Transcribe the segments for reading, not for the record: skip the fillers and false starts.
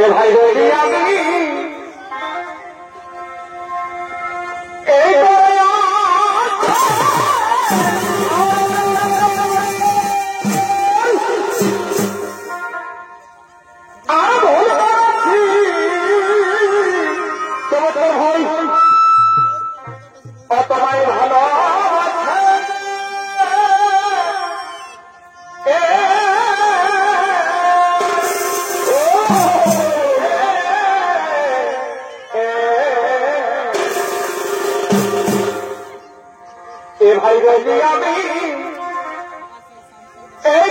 ভাই বলি আমি এই তোমায় ভালো এ ভাই বলি আমি এই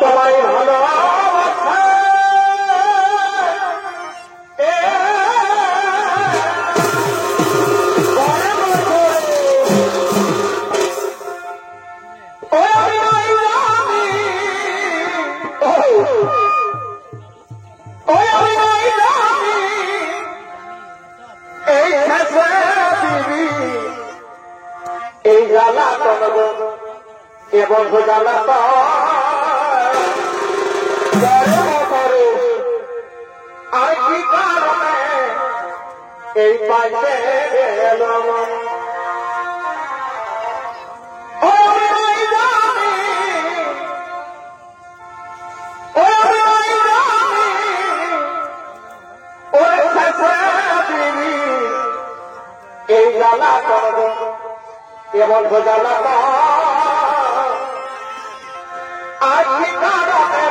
তোমায় ভালো এই জ্বালা এবং জ্বালা আর কি কারণে এই পাইতে গেল এই জ্বালা করব এবং জ্বালা আর কি কারণে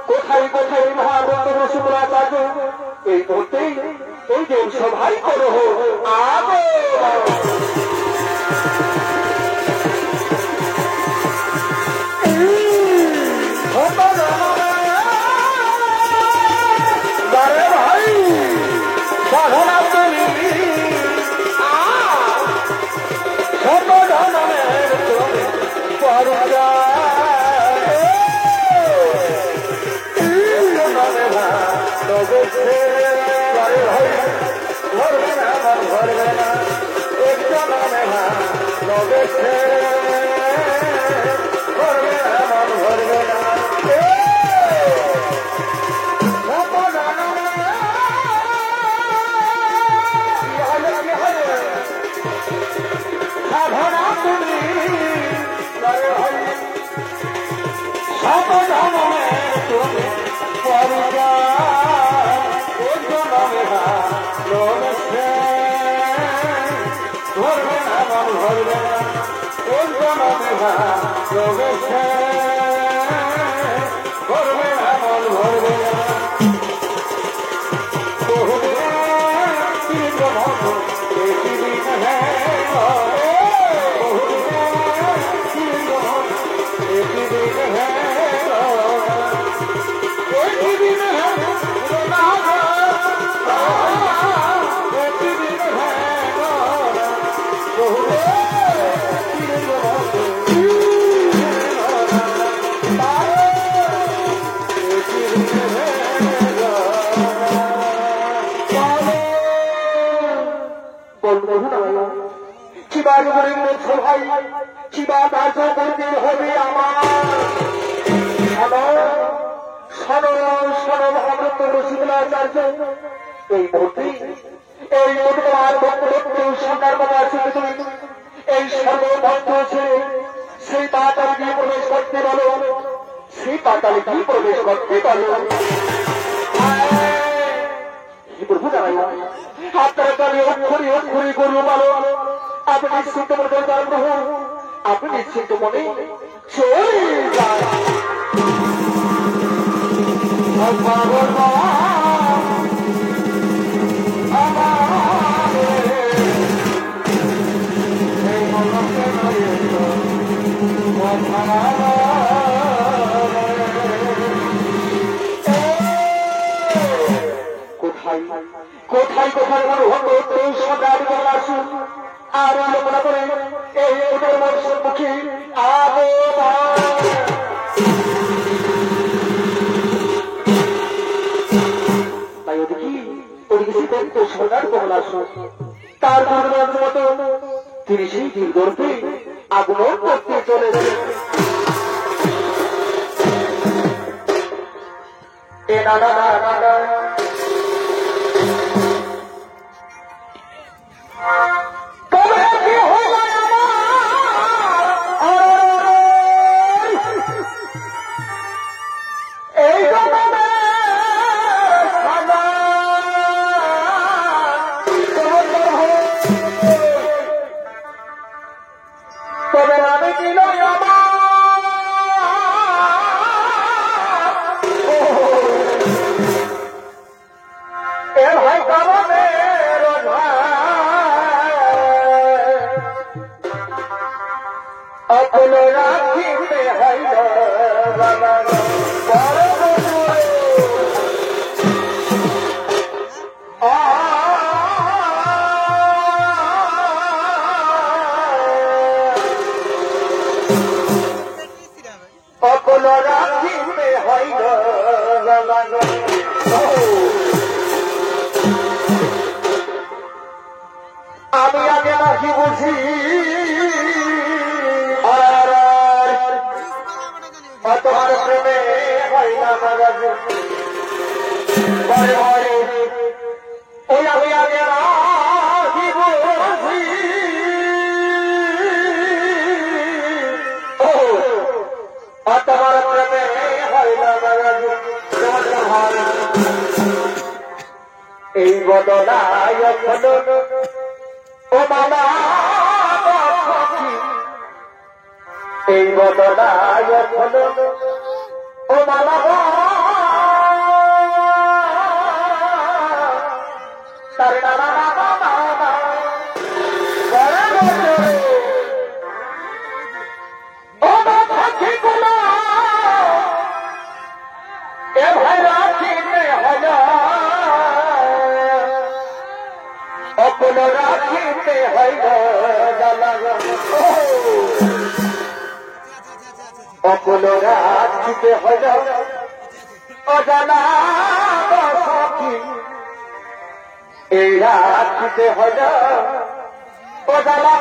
কোথায় কোথায় মহাভক্ত রসুলাচার্য এই মুহূর্তেই এই যে সভাই করো আগে ভাই সাধনা তুমি এই মুহূর্তে এই সরকার বাবা এই সর্বভক্ত ছেড়ে সেই পাতালে গিয়ে প্রবেশ করতে বলো সেই পাতালে গিয়ে প্রবেশ করতে বলো প্রভু দাঁড়াইয়া আপনারা তাহলে অক্ষরী অক্ষরী করু বলো আপনি নিশ্চিন্ত মনে করেন প্রভু আপনি নিশ্চিন্ত মনে চলে যান কোথায় কোথায় মনে হতো এই সরকার আসুন আর আলোচনা করে এই মুখী আগে তাই ওদিকে সরকার কমল আসুন তার মতো তিনি সেই দিন গর্বে আগমন করতে চলেছে ঘরে ঘরে ওই আমি আগে রাখিব তোমার প্রেমে হয় না এই বদলায় ও মালা এই বদলায় ও মালা তার নানা অকুল রাখিতে হইল অকুল রাখিতে হইল অজানা সখী এই রাখিতে হইল অজানা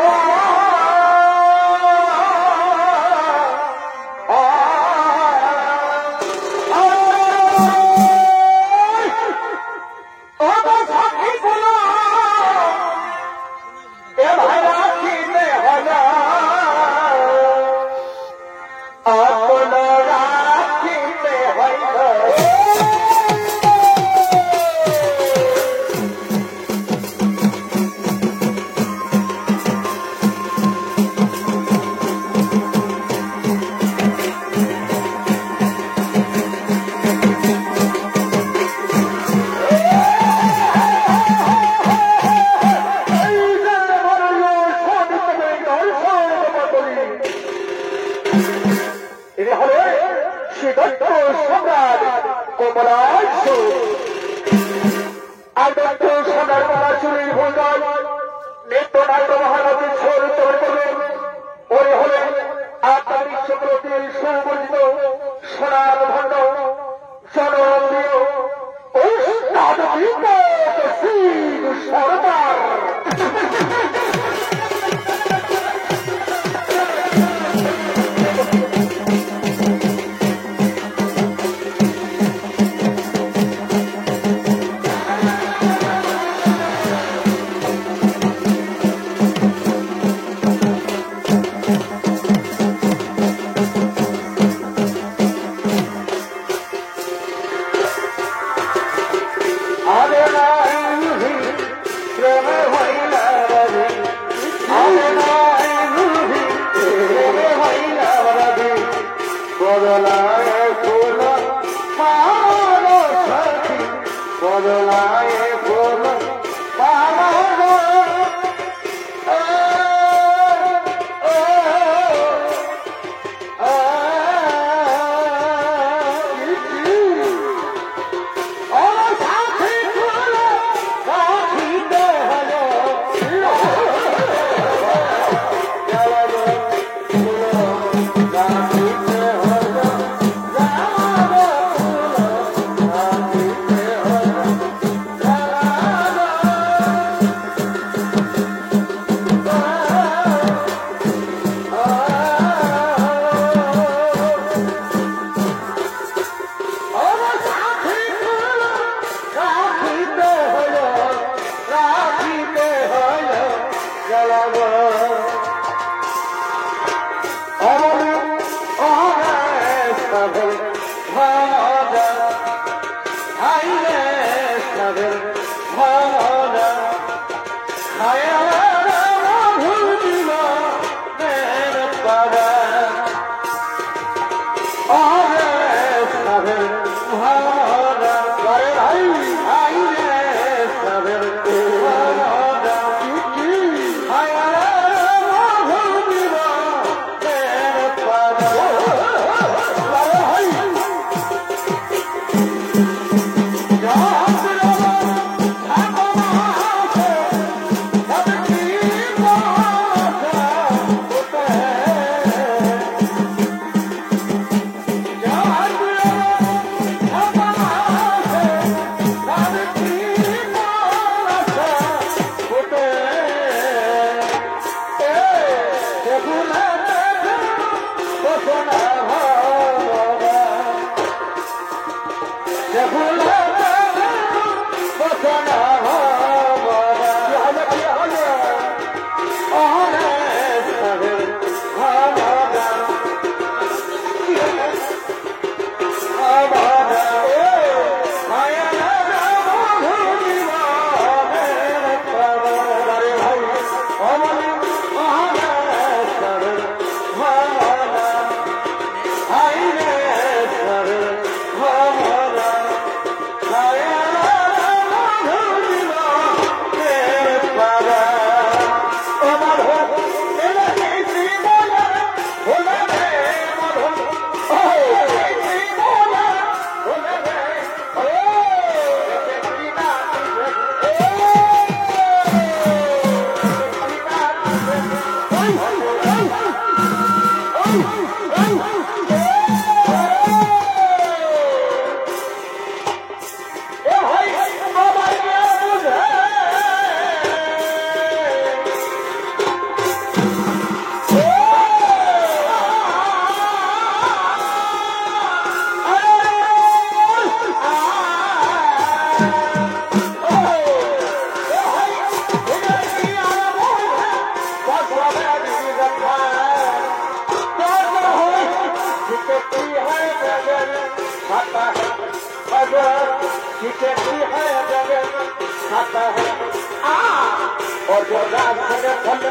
और जो रात में फल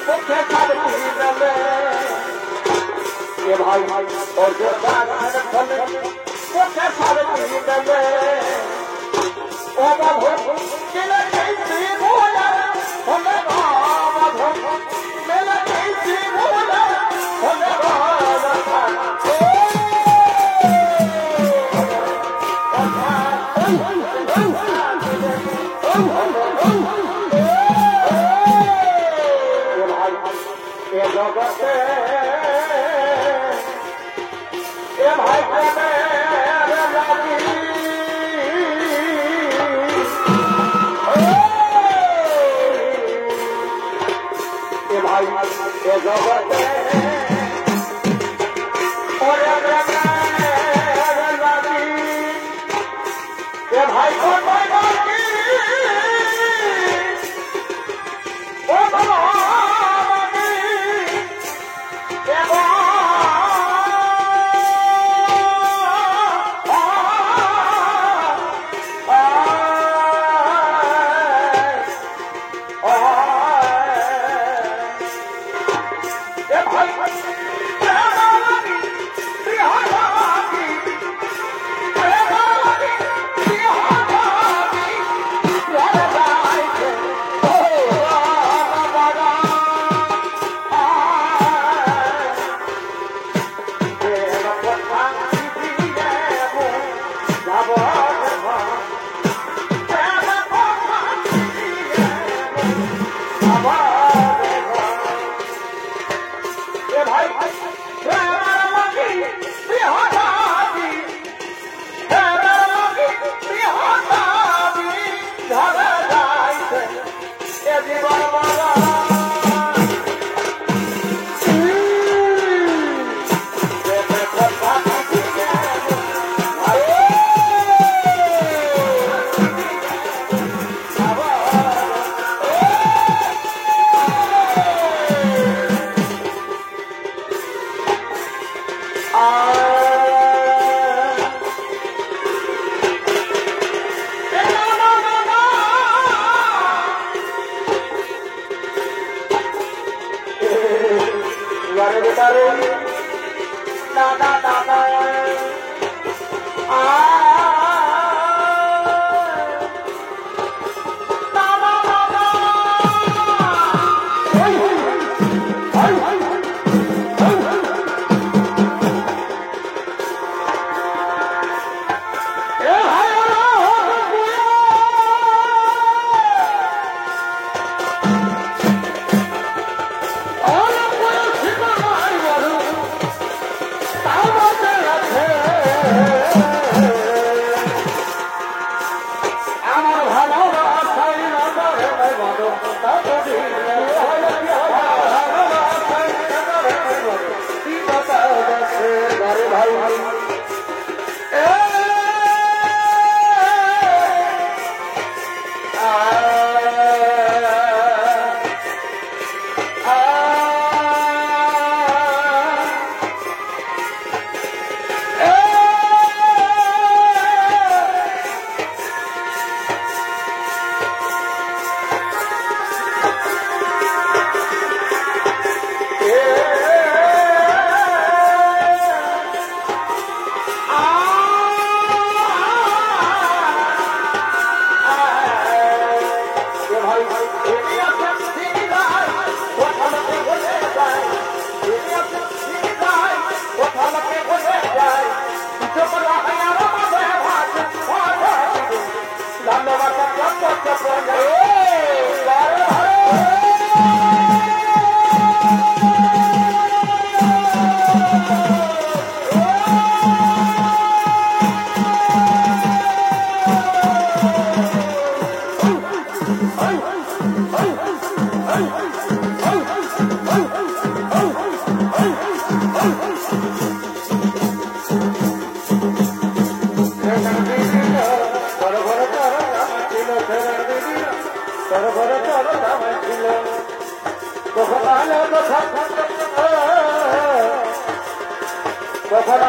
मुझे सब पीने ये भाई और जो रात में फल मुझे सब पीने ओ बाबू किले कैसी बोला होने बाबू मेरे कैसी बोला होने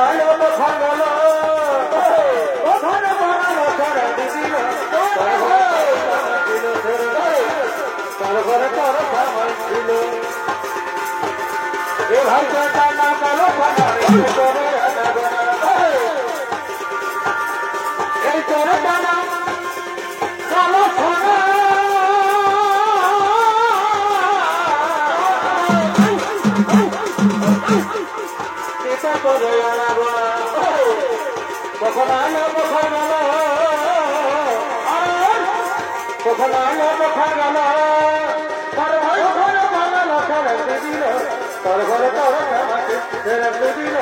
আলো কোথায় গেল ওখানে বানালো ছেড়ে দিল তার ঘরে তোর খাবার ছিল এ ভাই না কালো খাবার এই তোর টানা কালো সোনা এটা করে আনাবো কখন আলো কোথায় গেল কখন আলো কোথায় গেল তার ভাই ঘরে বানালো ছেড়ে দিল তার ঘরে তোর খাবার ছেড়ে দিল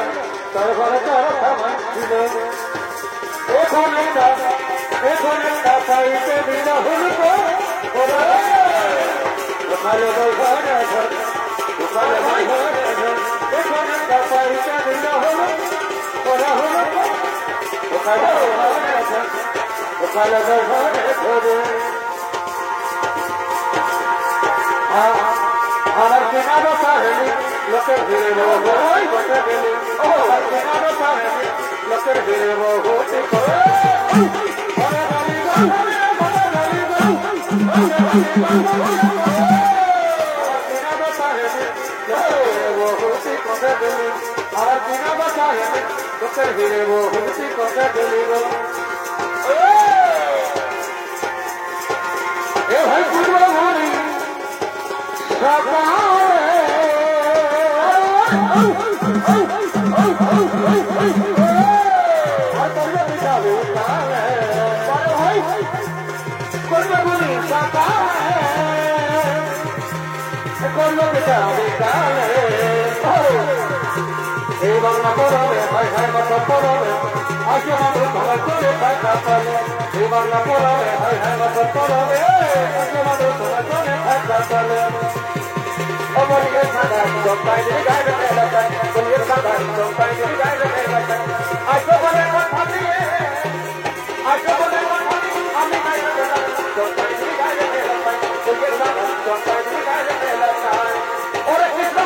তার ঘরে তোর খাবার ছিল এখানে পাইতে দিল হুলকো ওখানে ঘরে ওখানে ঘরে এখানে পাইতে দিল হল ওরা হল ওখানে ঘরে ঘরে আমার কেনারও পারেনি লোকের ভিড়ে বই বসে গেলি আমার কেনারও পারেনি লোকের ভিড়ে বহুটি করে আর বিনা বাসায় লোকের ভিড়ে বহুটি কথা গেলিব এ ভাই পূর্ব ভাবি এই বাংলা পড়াবে ভাই ভাই মতো পড়াবে আসে মানুষ সবাই চলে থাকা পালে এই বাংলা পড়াবে ভাই ভাই মতো পড়াবে আসে মানুষ সবাই চলে থাকা পালে অমরিকে সাদা জম্পাই দিকে গাইবে এলাকায় বলিয়ে সাদা জম্পাই দিকে গাইবে এলাকায় আসো বলে কথা দিয়ে আসো বলে কথা দিয়ে আমি গাইবে এলাকায় জম্পাই দিকে গাইবে এলাকায় বলিয়ে সাদা জম্পাই দিকে গাইবে এলাকায় ওরে কৃষ্ণ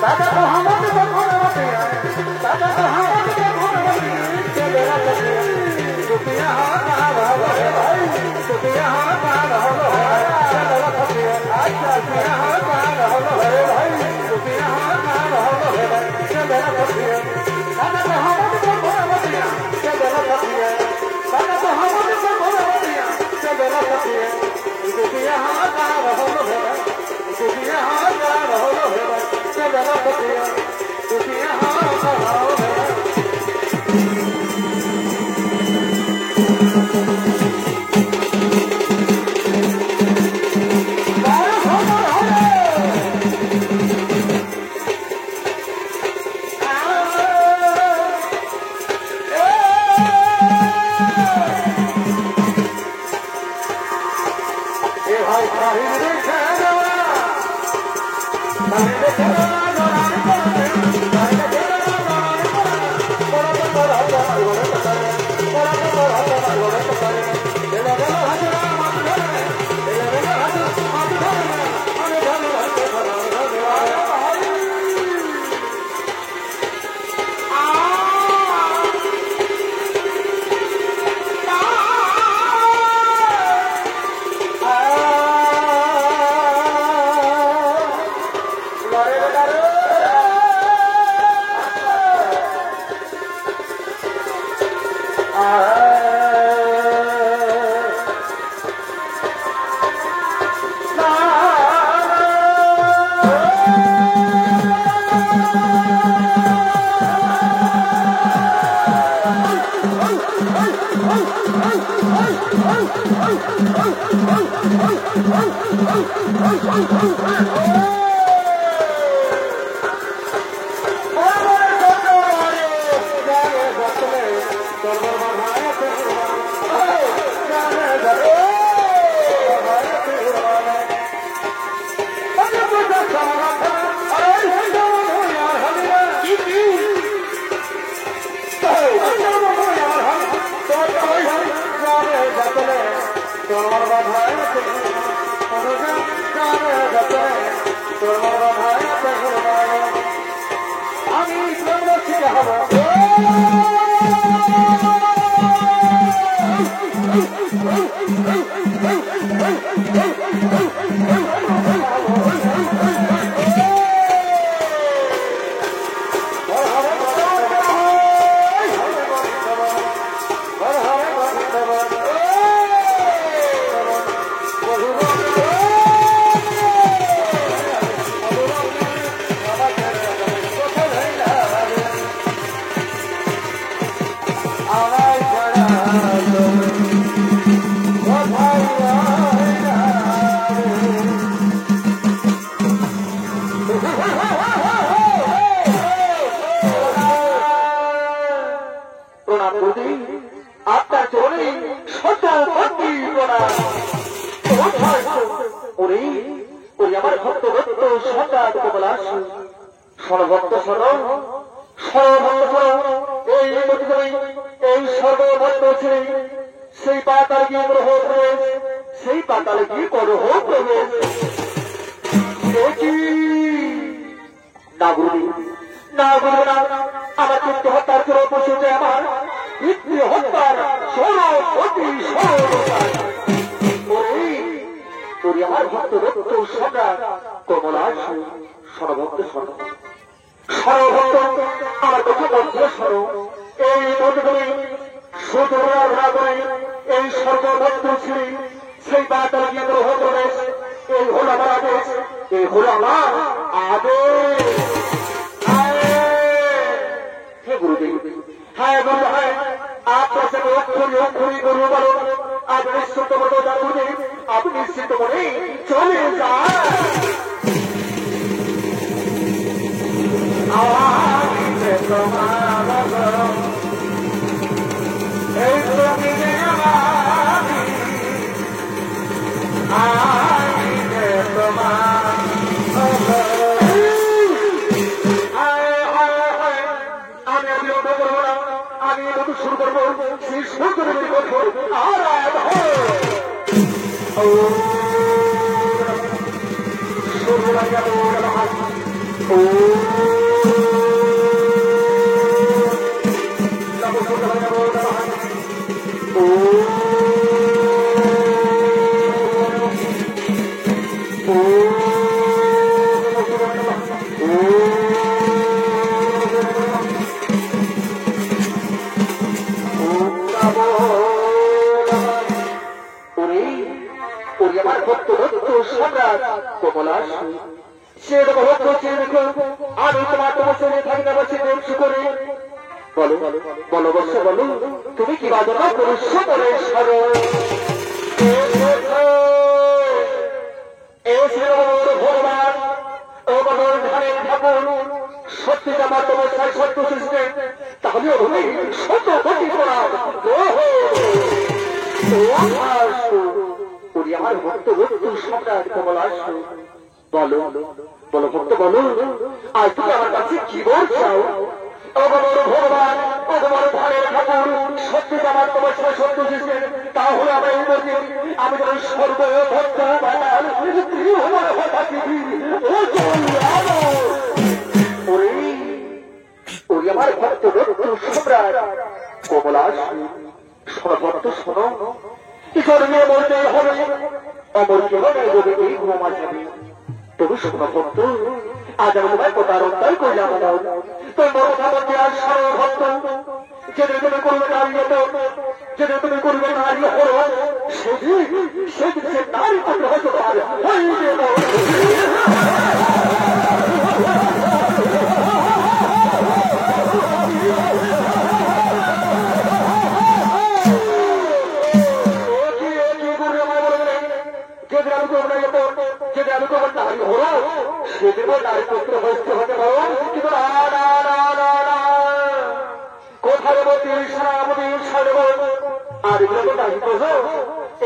दादा तो हमारे को होते हैं दादा तो हमारे को होते हैं चले जाते हैं दुनिया का भाव है भाई दुनिया का भाव है चले जाते हैं अच्छा दुनिया का भाव है भाई दुनिया का भाव है भाई चले जाते हैं दादा तो हमारे को होते हैं चले जाते हैं दादा तो हमारे को होते हैं चले जाते हैं दुनिया का भाव है दुनिया का भाव है भाई चले जाते हैं दुनिया का भाव है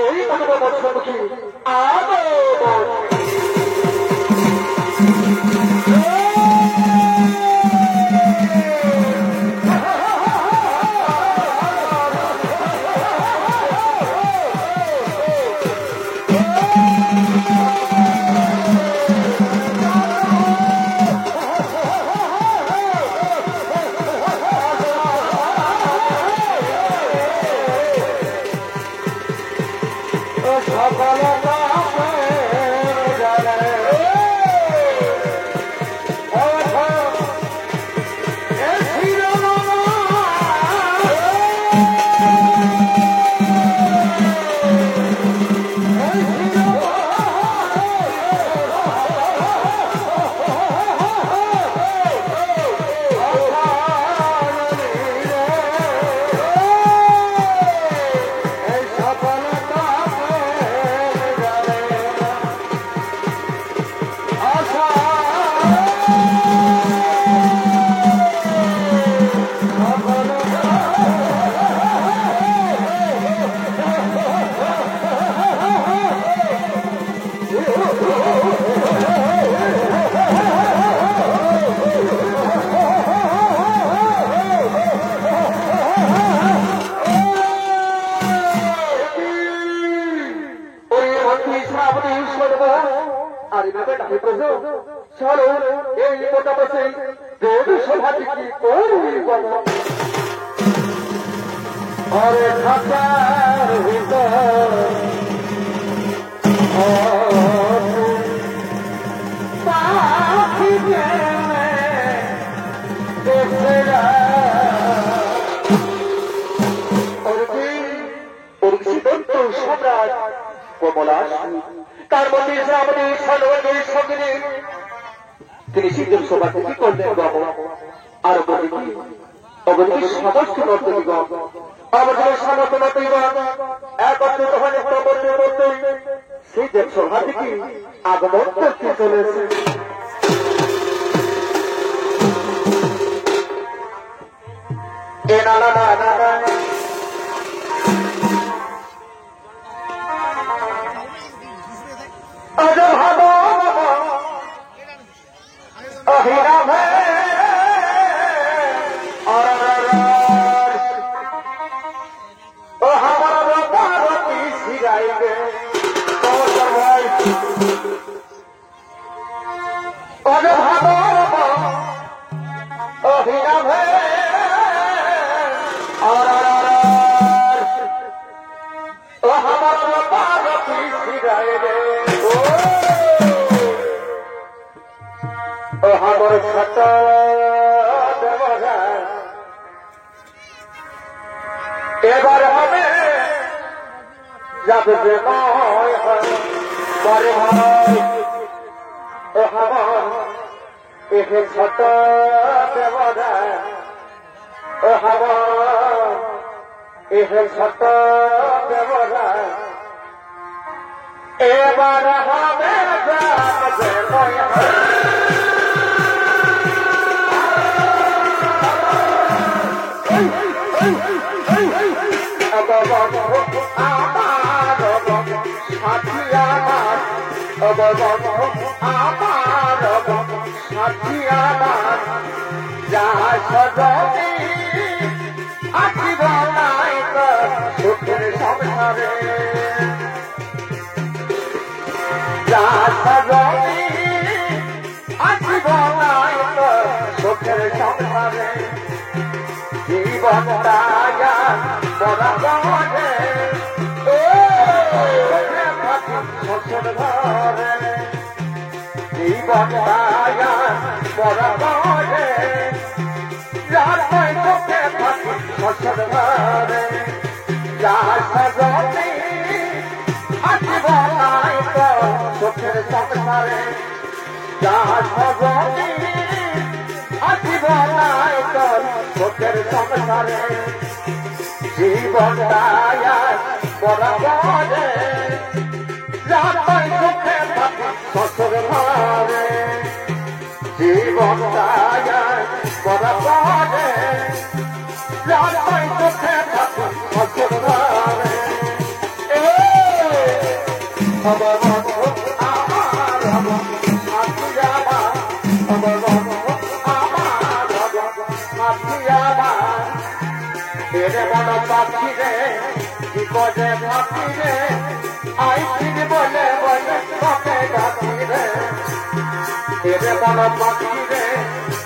এই কথা বলছি চলো এই মোটামুটি দেব সভাটি কি করবি আরে ঢাকার ভিতর পাখি সম্রাট কমলা তার মধ্যে আমাদের সর্বদের সঙ্গে তিনি শীতের সভা কি করলেন বাবু আর বলি অবধি সমস্ত নর্তকীগণ আমাদের সমস্ত নর্তকীগণ একত্রিত হয়ে প্রবর্তন করতে সেই দেব সভা থেকে আগমন করতে চলেছে এ না না না না এবার হবে যাবে যে নয় পরে হয় ও হাবার এসে ছোট দেবরা ও হাবার এসে ছোট দেবরা এবার হবে যাবে যে নয় আমার সাথী আমার আমার সাথী আমার যা সজনী আঁকিব নাই সুখের সংসারে যা সজনী আঁকিব নাই সুখের সংসারে জীবনটা বরাবরে জীবনটা বরাবরে চোখে থাকি ফসল ঘরে যা সজনী আসিব নাই তো চোখের সংসারে যা সজনী আসিব নাই তো চোখের সংসারে জীবনটা বরাবরে চোখে থাকি ফসল ঘরে জীবনটা বরাবরে চোখে থাকি ফসল ঘরে আমার এরে বড় পাখি রে কি করে পাখি রে আইসিনি বলে বলে তোকে ডাকি রে এরে বড় পাখি রে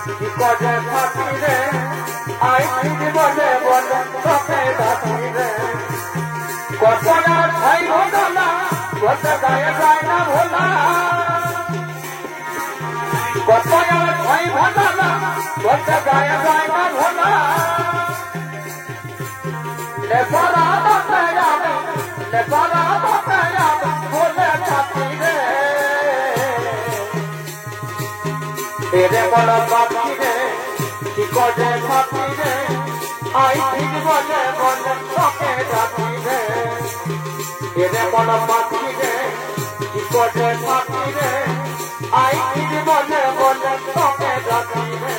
কি করে পাখি রে আইসিনি বলে বলে তোকে ডাকি রে কত না ছাই হলো না কত গায়ে যায় না ভোলা কত না ছাই হলো না কত গায়ে যায় না ভোলা নেপালা বাতায়াবে নেপালা বাতায়াবে বলে পাখি রে এরে বড় পাখি রে কি করে পাখি রে আই ঠিক বলে বলে তোকে ডাকি রে এরে বড় পাখি রে কি করে পাখি রে আই ঠিক বলে বলে তোকে ডাকি রে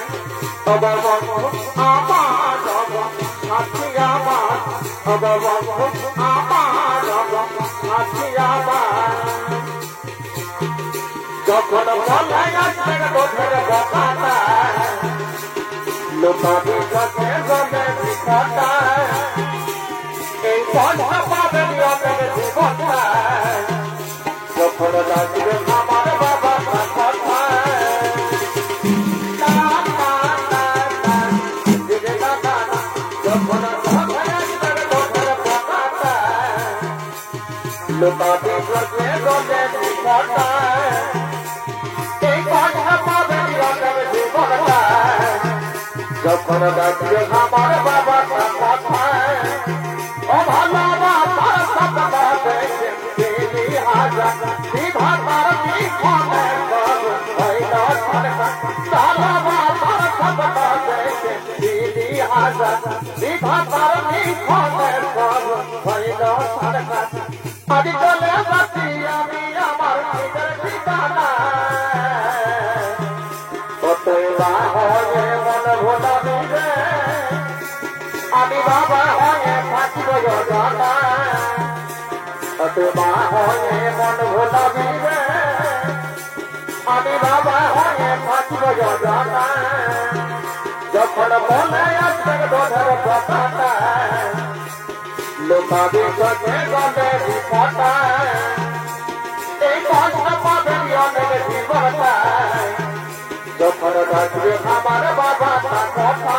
তবে বন্ধু আমার সাথী আমার তবে বন্ধু আমার সাথী আমার যখন বলে আসবে তোদের বকাটা লোকাবি কাছে গলে বিপদটা এই পয়সা পাবে অনেক জীবনটা যখন লাগবে আমার বাবা কথা যখন লোকাবি কাছে গলে বিপদটা এই পয়সা পাবে অনেক জীবনটা যখন লাগবে আমার বাবা কথা ও ভালো বাবার সপনা দেখে দিলি হাজার বিধাতার বিপদে হইল সরকার ভালো বাবার সপনা দেখে দিলি হাজার বিধাতার বিপদে হইল সরকার আজ চলে বাসি আমি আমার নিজের ঠিকানা কতই বা হয়ে মন ভোলা দিবে আমি বাবা হয়ে থাকিব জানা অতবা হয়ে মন ভোলা দিবে আমি বাবা হয়ে থাকিব জানা যখন বলে আসবে তোদের কথাটা লোকাবি কাছে গলে বিপদটা এই কষ্ট পাবে অনেক জীবনটা যখন বাজবে আমার বাবা কথা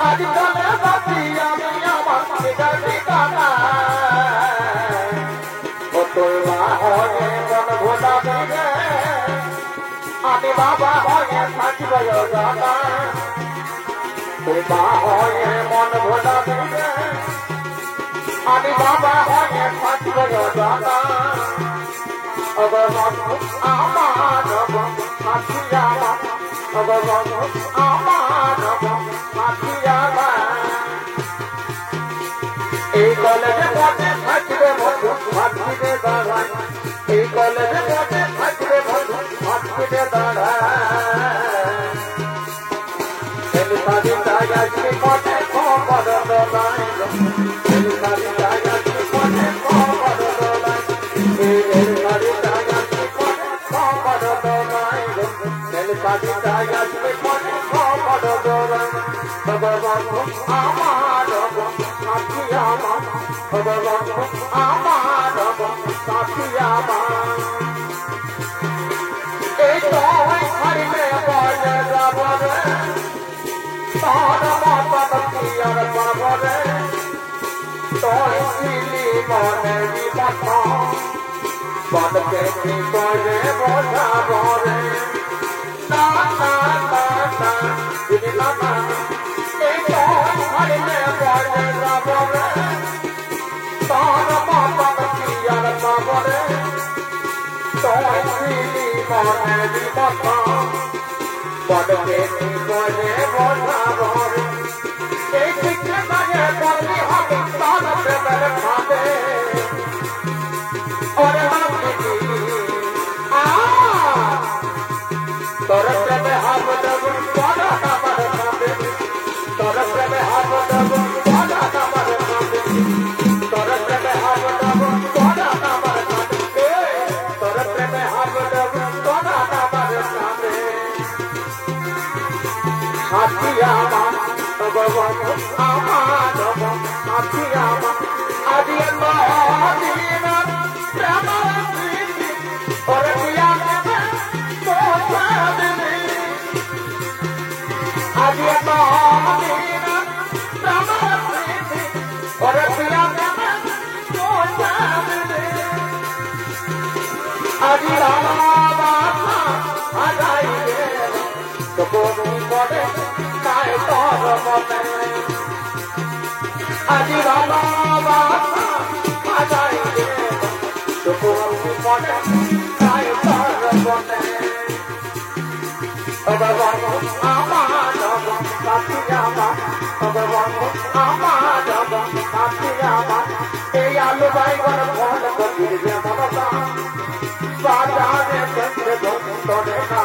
আজ চলে বাকি আমি আমার ঠিকানা কতই বা হয়ে মন ভোলা দিবে আমি বাবা হয়ে থাকিব জানা বা হয়ে মন ভোলা দিবে আমি বাবা হয়ে থাকিব জানা অগর বন্ধু আমার সাথী আমার অগর বন্ধু আমার সাথী আমার এই কলেজে পড়ে থাকবে বন্ধু সাথীতে দাঁড়ায় এই কলেজে পড়ে থাকবে বন্ধু সাথীতে দাঁড়ায় সাথী জায়গায় পথে খবর দোলায় সাথী জায়গায় পথে খবর দোলায় সাথী জায়গায় পথে খবর দোলায় সাথী জায়গায় পথে খবর দোলায় তবে বন্ধু আমার সাথী আমার তবে বন্ধু আমার সাথী আমার এই তো ছাড়িলে বলে যাব রে তোর মতন কি আর পাব রে তোর ছিলি মনের বিপদ বলকে কি করে বোঝাব রে না না না না দিলাম না এই তো ছাড়িলে বলে যাব রে তোর মতন কি আর পাব রে তোর ছিলি মনের বিপদ বলকে কি করে বোঝাব রে এই শিক্ষা লাগে বললি হবে তার প্রেমের খাবে ওরে ভাবলি তোর প্রেমে হাত দেব বড় আমার খাবে তোর প্রেমে হাত দেব বড় আমার খাবে তোর প্রেমে হাত দেব বড় আমার খাবে তোর প্রেমে হাত দেব বড় আমার খাবে সাথী আমার ভগবান আমার সাথী আমার আদি মদিন প্রেম প্রীতি ওরে পিয়া দেবে তোরা দেবে আদি মদিন প্রেম প্রীতি ওরে পিয়া দেবে তোরা দেবে আদি রামা আদাই তো কোন করে কায় তোর মনে আজি রামা আদাই তো কোন করে কায় এই আলু বাইগন ফল কপির যে মনতা বাজারে বেঁচে ধরে না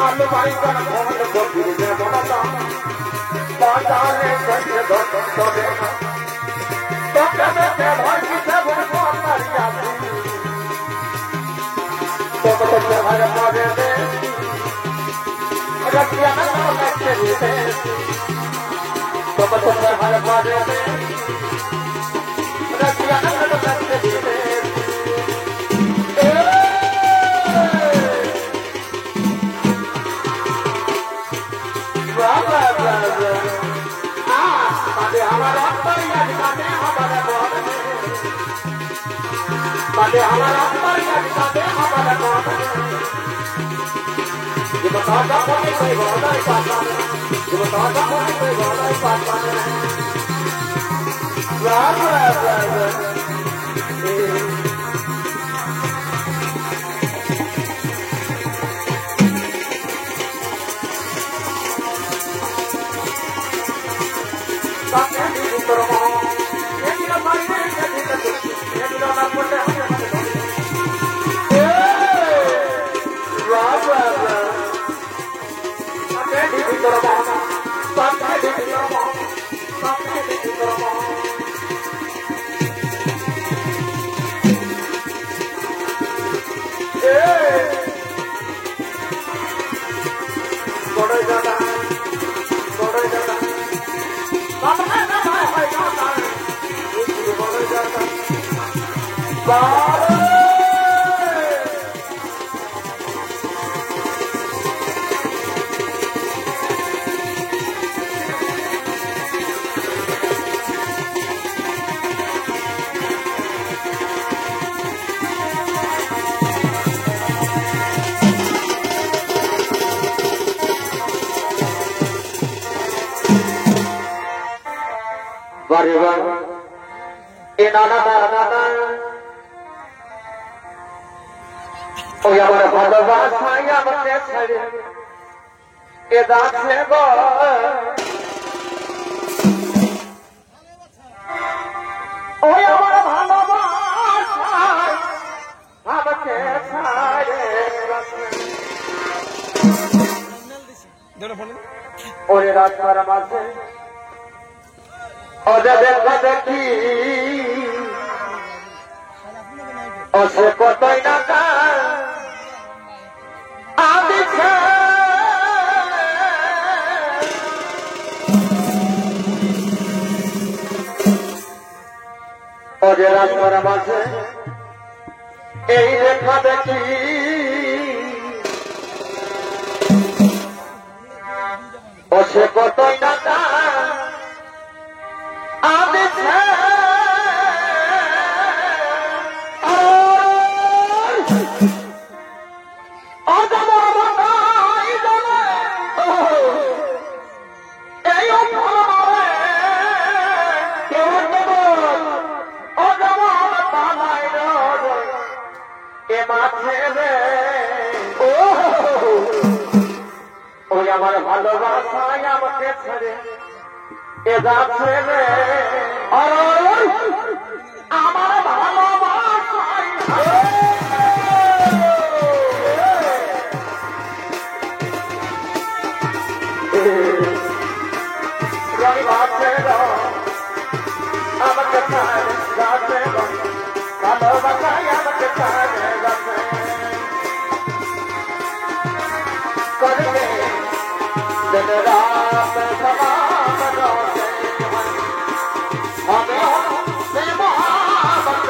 আলু বাইগন ফল কপির যে মনতা বাজারে বেঁচে ধরে না তোকে বেঁচে ভয় কিসে বলবো মারিয়া তোকে বেঁচে ভয় করে দে रखिया ना बच्चे दे तो बच्चे हर बारे में रखिया ना बच्चे दे बाबा बाबा हां बाबे हमारा परिया दिखाते हमारा बहुत बाबे हमारा परिया दिखाते हमारा बहुत ये बताता कोई कोई वाला ही पाता है ये बताता कोई कोई वाला ही पाता है राम राम राम सामने भी करो ये ना मारे ये ना ना पड़े राम राम ওই আমার ভালোবাসায় আমাকে ছেড়ে এ যাচ্ছে গো ওই আমার ভালোবাসায় আমাকে ছেড়ে ওরে রাস্তার মাঝে ওরে দেখা দেখি ওসে কতই না আদিছে ওরে রাস্তার মাঝে এই দেখা দেখি ওসে কতই না আদিছে ওই আমার ভালোবাসায় আমাকে ছেড়ে এ যাচ্ছে রে আমার ভালোবাসায় রবিবাসে আমাকে ছেড়ে যাচ্ছে ভালোবাসায় আমাকে ছেড়ে যাচ্ছে करके दिन रात सवाब रोते हैं हमें से मोहब्बत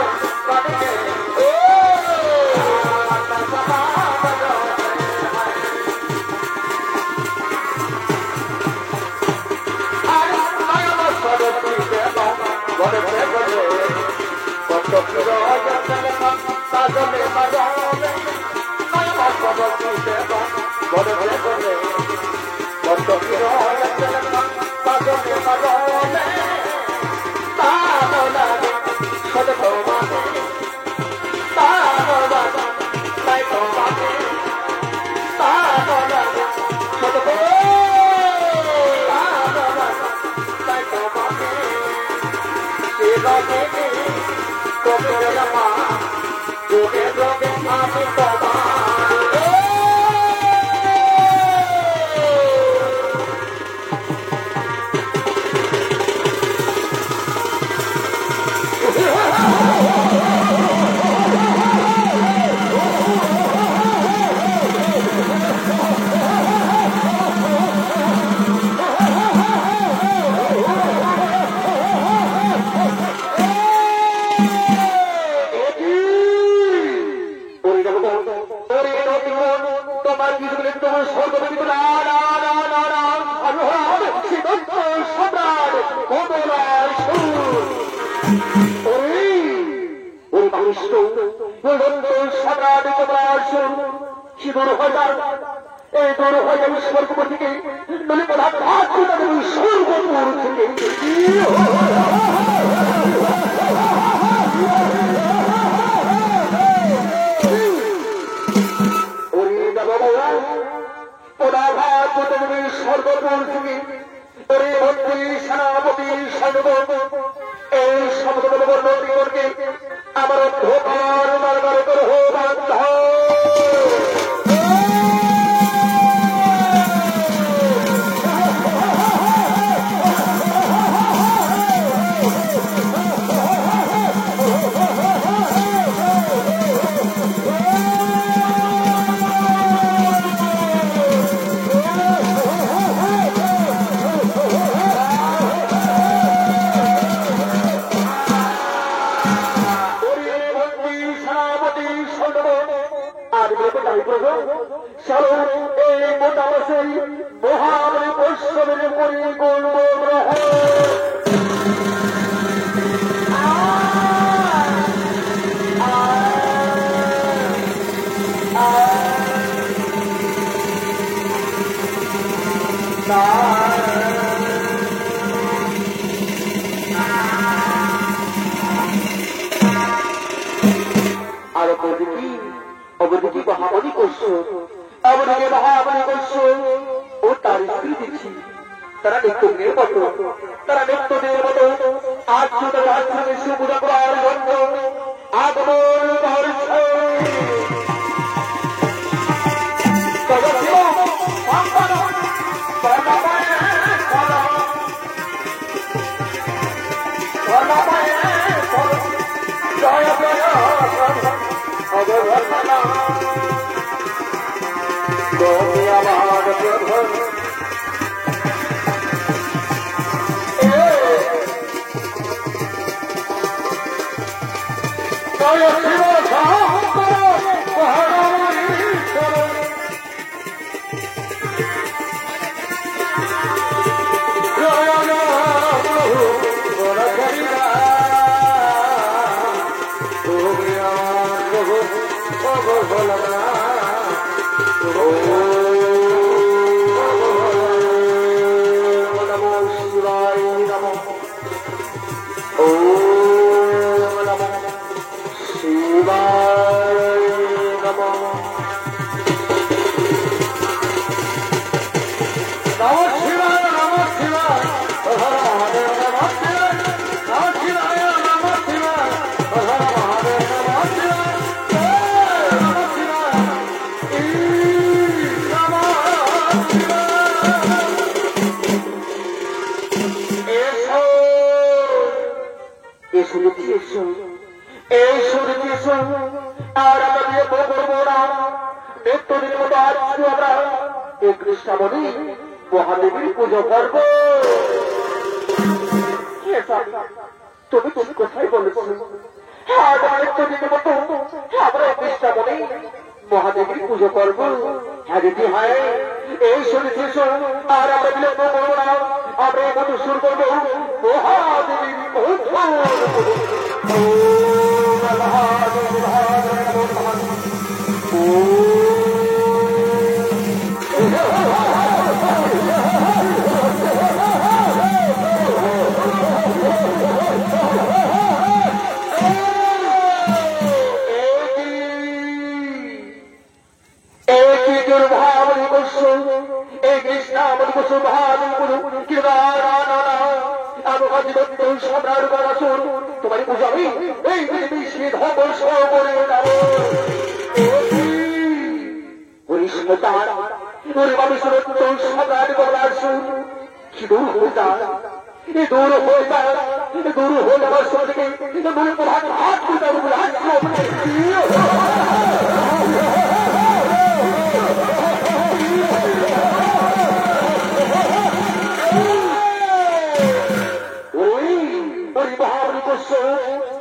আবহাওয়া দত্ত সম্রাট বলাসুর তোমার বুঝাবি এই বিশ্বে ধ্বংস করে যাবো হরিষ্মতার ওরে মানুষের দত্ত সম্রাট বলাসুর কি দূর হয়ে যায় দূর হয়ে যায় দূর হয়ে যাবার সময় থেকে দূরে প্রধান হাত খুঁজে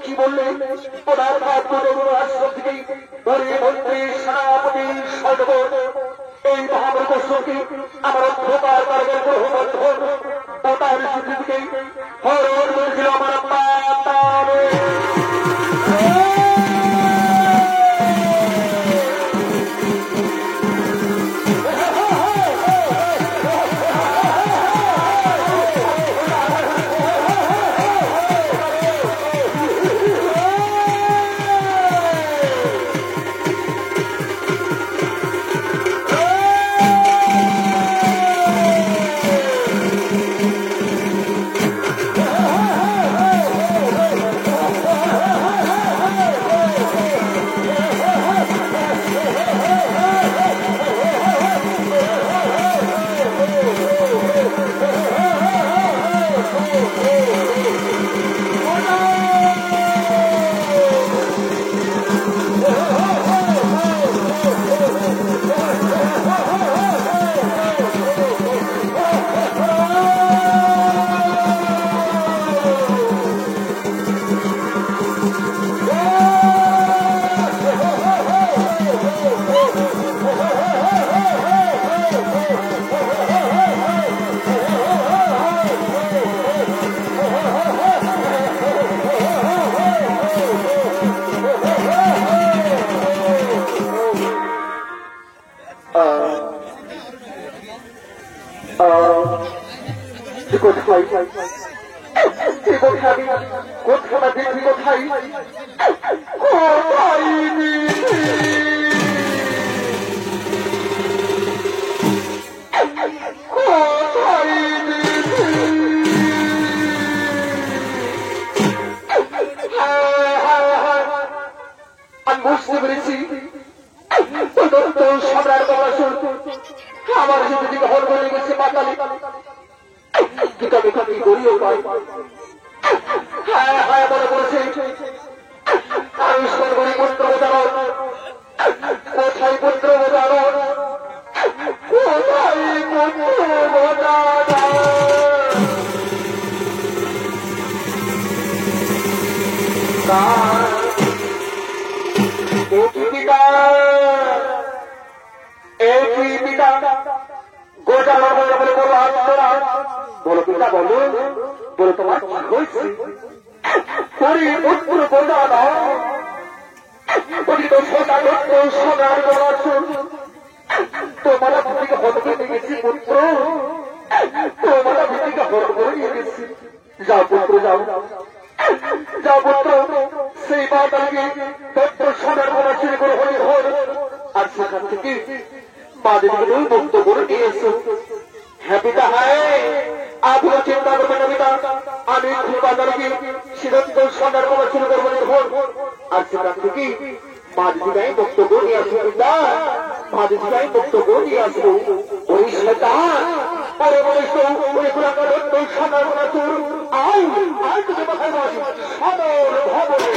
কি বললেন প্রধান হাত খুঁজে আশ্রম থেকে ওরে মন্ত্রী সেনাপতি সৈন্য এই মহাবীর গোস্বকে আমার অন্ধকার কারণে গ্রহবন্ধন তার স্মৃতিকে হরণ করেছিল আমার পাতালে বুঝতে পেরেছি সম্রাট বলাসুর আমার যদি হল করে গেছে পাতালি কিন্তু আমি কি করিও পাই হ্যাঁ হ্যাঁ বলে বলেছে আমি সর্বরি পুত্র বোঝানো কোথায় পুত্র বোঝানো কোথায় পুত্র বোঝানো বলো পিতা বলো বলো তোমার কি হয়েছে পুত্র বোঝা সোনার তোমার ভূমিকে হট করে নিয়ে গেছি পুত্র তোমার ভূমিকে হট করে নিয়ে গেছি যাও পুত্র যাও যাও পুত্র সেই মাতাকে দত্ত সোনার বলা শুরু করে হয়ে হল আর সেখান থেকে মাদেরকে মুক্ত করে নিয়ে এসো হ্যাঁ পিতা হ্যাঁ আপনার চিন্তা করবেন না পিতা আমি বাজারকে সিদ্ধান্ত সোনার বলা শুরু করবো হল আর সেখান থেকে মাদিদিকাই বক্তব্য নিয়ে আসবো পিতা মাদিদিকাই বক্তব্য নিয়ে আসবো ওই শয়তান পরে বলিস ওই গুলাকার সোনার বলা শুরু আই আই তোকে মাথায় বসি সদর ভবনে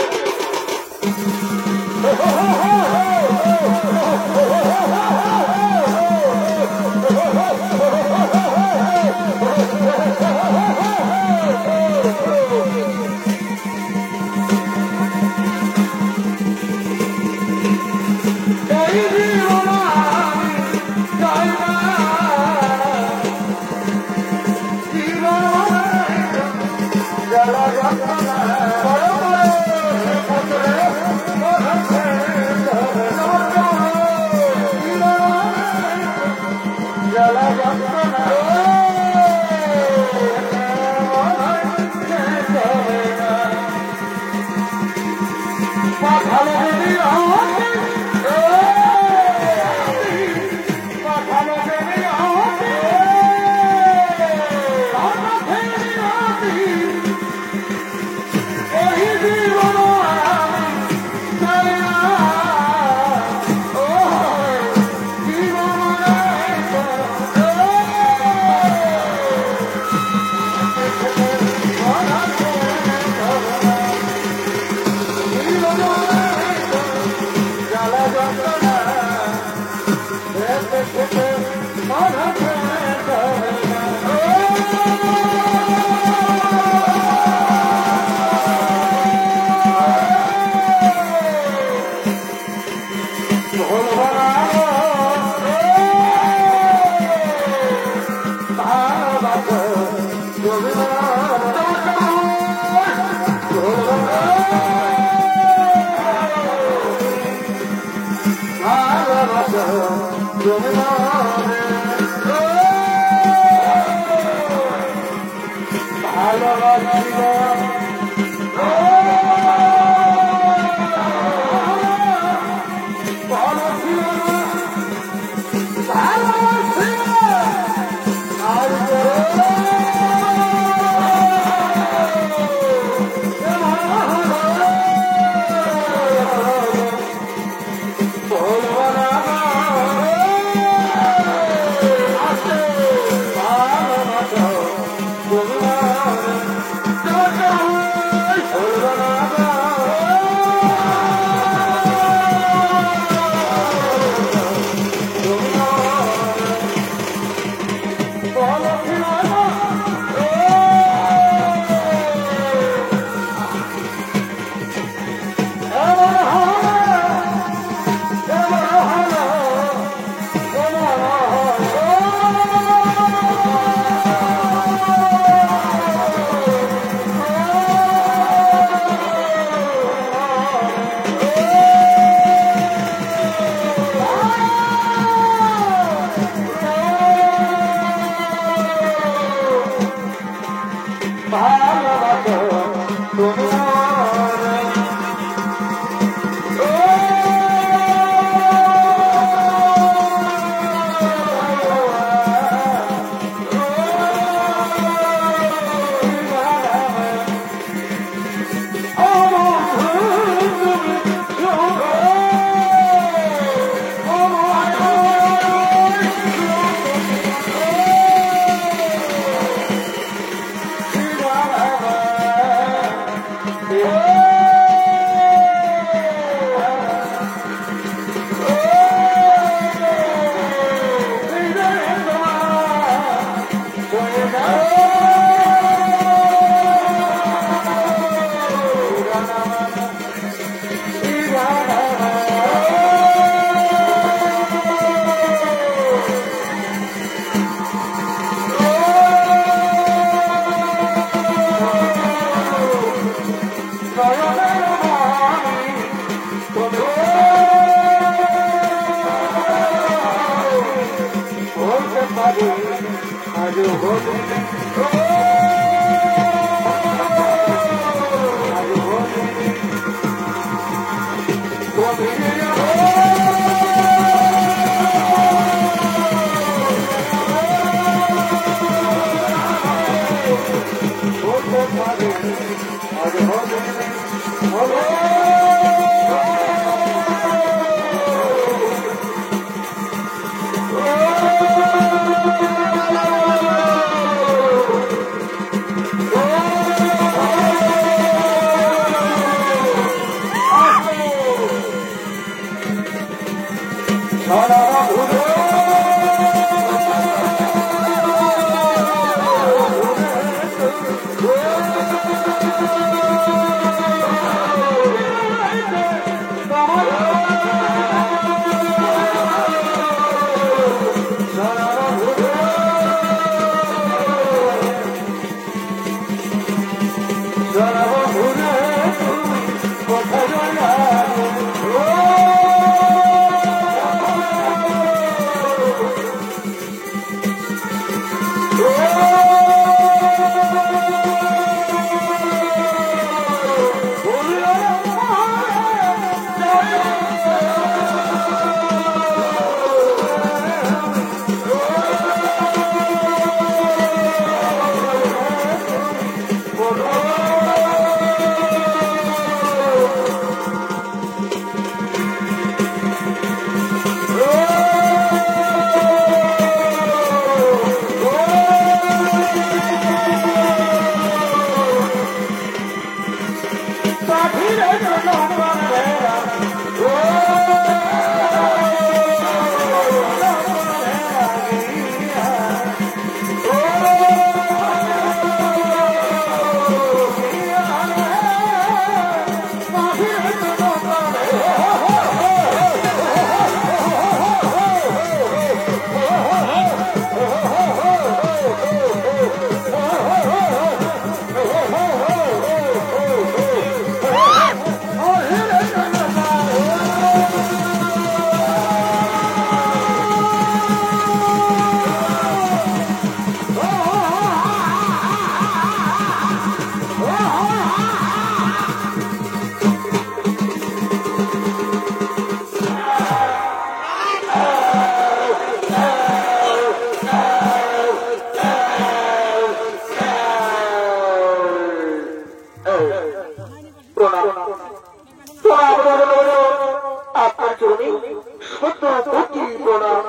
কোটি প্রণাম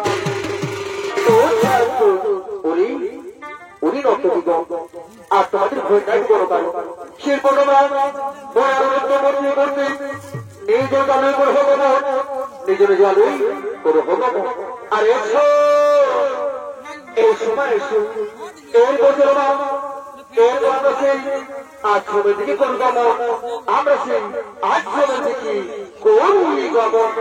উনি নর্তকীগণ আর তোমাদের ভয়টাই বড় কারণ শিল্প করতে করতে নিজ জলে করে ভগবান নিজের জলেই করে ভগবান আর এসো এই সময় এসো এর বছর এর আমরা সেই আজ ছবের দিকে কোন গমন আমরা সেই আজ ছবের দিকে করুই গমন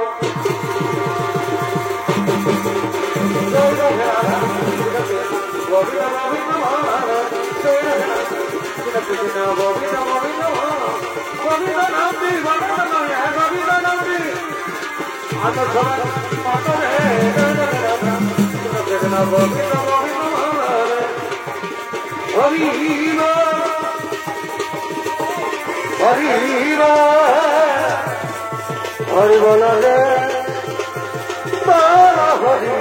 হরি বলে হরি